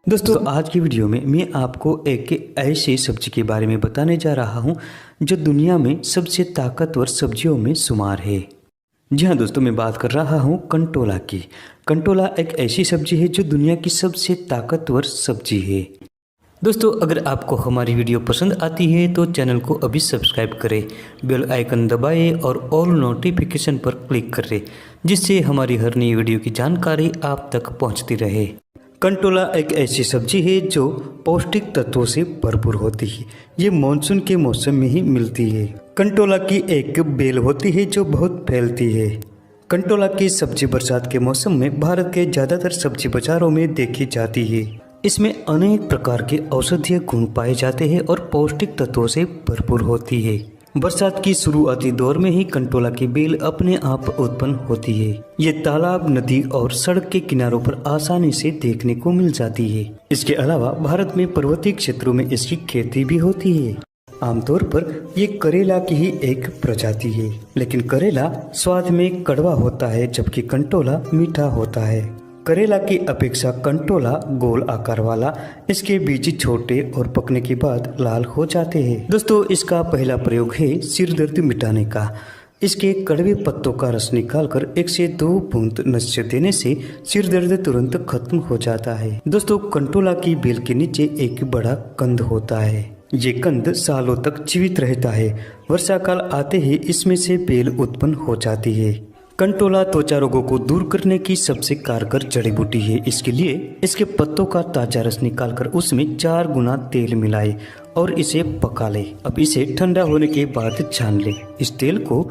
दोस्तों आज की वीडियो में मैं आपको एक ऐसी सब्जी के बारे में बताने जा रहा हूं जो दुनिया में सबसे ताकतवर सब्जियों में शुमार है। जी हाँ दोस्तों, मैं बात कर रहा हूं कंटोला की। कंटोला एक ऐसी सब्जी है जो दुनिया की सबसे ताकतवर सब्जी है। दोस्तों अगर आपको हमारी वीडियो पसंद आती है तो चैनल को अभी सब्सक्राइब करें, बेल आइकन दबाएं और ऑल नोटिफिकेशन पर क्लिक करें, जिससे हमारी हर नई वीडियो की जानकारी आप तक पहुंचती रहे। कंटोला एक ऐसी सब्जी है जो पौष्टिक तत्वों से भरपूर होती है। ये मानसून के मौसम में ही मिलती है। कंटोला की एक बेल होती है जो बहुत फैलती है। कंटोला की सब्जी बरसात के मौसम में भारत के ज़्यादातर सब्जी बाजारों में देखी जाती है। इसमें अनेक प्रकार के औषधीय गुण पाए जाते हैं और पौष्टिक तत्वों से भरपूर होती है। बरसात की शुरुआती दौर में ही कंटोला की बेल अपने आप उत्पन्न होती है। ये तालाब, नदी और सड़क के किनारों पर आसानी से देखने को मिल जाती है। इसके अलावा भारत में पर्वतीय क्षेत्रों में इसकी खेती भी होती है। आमतौर पर ये करेला की ही एक प्रजाति है, लेकिन करेला स्वाद में कड़वा होता है जबकि कंटोला मीठा होता है। करेला की अपेक्षा कंटोला गोल आकार वाला, इसके बीज छोटे और पकने के बाद लाल हो जाते हैं। दोस्तों इसका पहला प्रयोग है सिर दर्द मिटाने का। इसके कड़वे पत्तों का रस निकालकर 1 से 2 बूंद नस्य देने से सिर दर्द तुरंत खत्म हो जाता है। दोस्तों कंटोला की बेल के नीचे एक बड़ा कंद होता है। ये कंद सालों तक जीवित रहता है। वर्षा काल आते ही इसमें से बेल उत्पन्न हो जाती है। कंटोला त्वचा रोगों को दूर करने की सबसे कारगर जड़ी बूटी है। इसके लिए इसके पत्तों का ताजा रस निकालकर उसमें 4 गुना तेल मिलाए और इसे पका ले। अब इसे ठंडा होने के बाद छान ले। इस तेल को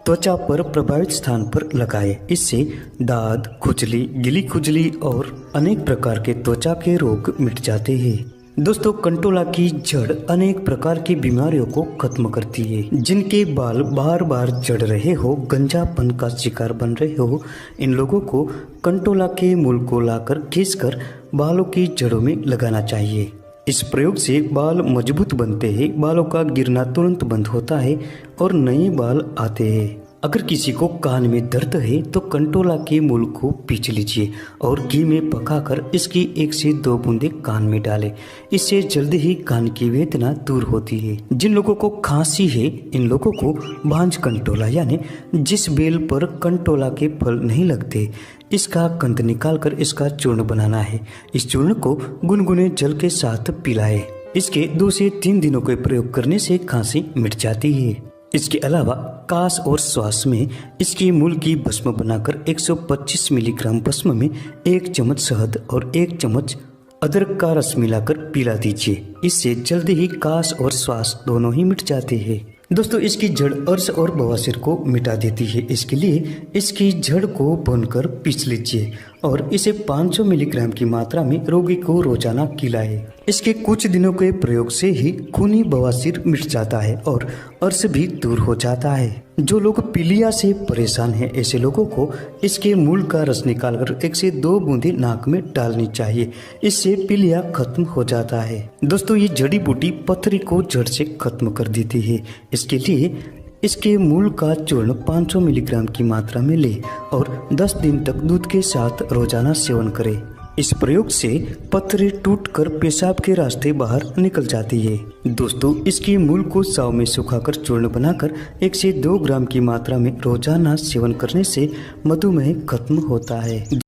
त्वचा पर प्रभावित स्थान पर लगाए। इससे दाद, खुजली, गीली खुजली और अनेक प्रकार के त्वचा के रोग मिट जाते हैं। दोस्तों कंटोला की जड़ अनेक प्रकार की बीमारियों को खत्म करती है। जिनके बाल बार बार झड़ रहे हो, गंजापन का शिकार बन रहे हो, इन लोगों को कंटोला के मूल को लाकर घिसकर बालों की जड़ों में लगाना चाहिए। इस प्रयोग से बाल मजबूत बनते हैं, बालों का गिरना तुरंत बंद होता है और नए बाल आते हैं। अगर किसी को कान में दर्द है तो कंटोला के मूल को पीस लीजिए और घी में पकाकर इसकी 1 से 2 बूंदे कान में डालें। इससे जल्दी ही कान की वेदना दूर होती है। जिन लोगों को खांसी है, इन लोगों को भांज कंटोला यानी जिस बेल पर कंटोला के फल नहीं लगते, इसका कंद निकालकर इसका चूर्ण बनाना है। इस चूर्ण को गुनगुने जल के साथ पिलाए। इसके 2 से 3 दिनों के प्रयोग करने से खांसी मिट जाती है। इसके अलावा कास और श्वास में इसके मूल की भस्म बनाकर 125 मिलीग्राम भस्म में 1 चम्मच शहद और 1 चम्मच अदरक का रस मिलाकर पिला दीजिए। इससे जल्दी ही कास और श्वास दोनों ही मिट जाते हैं। दोस्तों इसकी जड़ अर्श और बवासीर को मिटा देती है। इसके लिए इसकी जड़ को भूनकर पीस लीजिए और इसे 500 मिलीग्राम की मात्रा में रोगी को रोजाना खिलाएं। इसके कुछ दिनों के प्रयोग से ही खूनी बवासीर मिट जाता है और अर्श भी दूर हो जाता है। जो लोग पीलिया से परेशान हैं, ऐसे लोगों को इसके मूल का रस निकालकर 1 से 2 बूंदे नाक में डालनी चाहिए। इससे पीलिया खत्म हो जाता है। दोस्तों ये जड़ी बूटी पथरी को जड़ से खत्म कर देती है। इसके लिए इसके मूल का चूर्ण 500 मिलीग्राम की मात्रा में ले और 10 दिन तक दूध के साथ रोजाना सेवन करें। इस प्रयोग से पथरी टूटकर पेशाब के रास्ते बाहर निकल जाती है। दोस्तों इसकी मूल को साव में सुखाकर चूर्ण बनाकर 1 से 2 ग्राम की मात्रा में रोजाना सेवन करने से मधुमेह खत्म होता है।